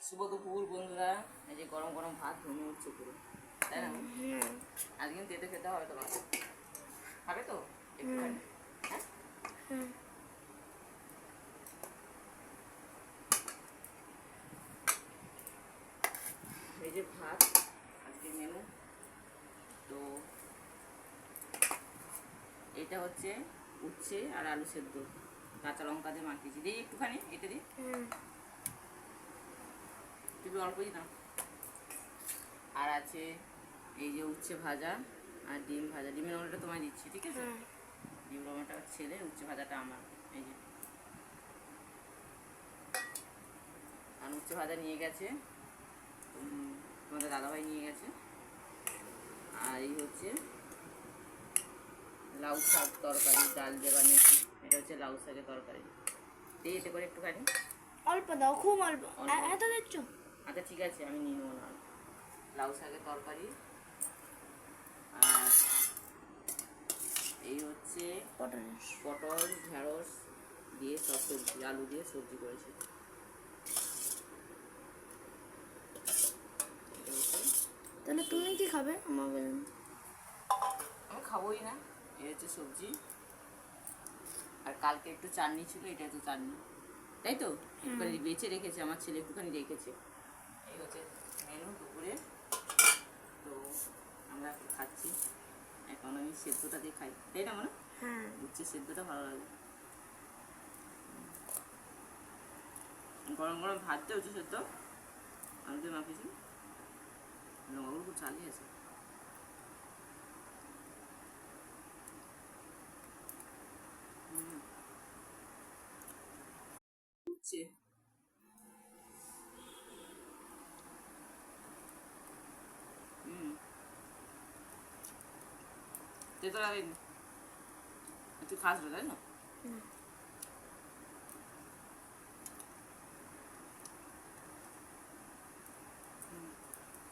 শুভ দুপুর বন্ধুরা। এই যে গরম গরম ভাত ভেঙে উঠছে পুরো, তাই না? আজকে কিন্তু তেতে খেতে হবে তোমার, খাবে তো একটুখানি? হ্যাঁ, এই যে ভাত আজকে মেনু। তো এটা হচ্ছে উচ্ছে আর আলু সেদ্ধ, কাঁচা লঙ্কা দিয়ে মাখিয়েছি। দিই একটুখানি, এটা দিই, একটু অল্প দিই না। আর আছে এই যে উচ্ছে ভাজা আর ডিম ভাজা। ডিমের ওটা তোমায় দিচ্ছি, ঠিক আছে? ডিম রমাটা ছেলে, উচ্ছে ভাজাটা আমার। এই যে আর উচ্ছে ভাজা নিয়ে গেছে তোমাদের দাদাভাই, নিয়ে গেছে। আর এই হচ্ছে লাউ শাক তরকারি, ডাল দিয়ে বানিয়েছি। এটা হচ্ছে লাউ শাকের তরকারি। দিয়ে এতে করে একটুখানি অল্প দাও, খুব অল্প। এত দিচ্ছ? আচ্ছা ঠিক আছে, আমি নিয়ে নেবো না। লাউ শাকের তরকারি। আর এই হচ্ছে পটল ঢেঁড়স দিয়ে সব সবজি, আলু দিয়ে সবজি করেছি। তাহলে তুমি কি খাবে? আমাকে আমি খাবোই না। এই হচ্ছে সবজি। আর কালকে একটু চাটনি ছিল, এটা তো চাটনি, তাই তো? একটুখানি বেঁচে রেখেছে আমার ছেলে, একটুখানি রেখেছে। এই হচ্ছে মেনু দুপুরে। তো আমরা একটু খাচ্ছি। এখন আমি সেদ্ধটা দিয়ে খাই, তাই না? মানে উচ্ছে সেদ্ধটা ভালো লাগে। গরম গরম ভাত দিয়ে উচ্ছে সেদ্ধ আলু দিয়ে মাখিয়েছি। লঙ্কাগুলো খুব ঝালিয়ে আছে। উচ্ছে তেতো লাগেনি, তুই খাস না, তাই না?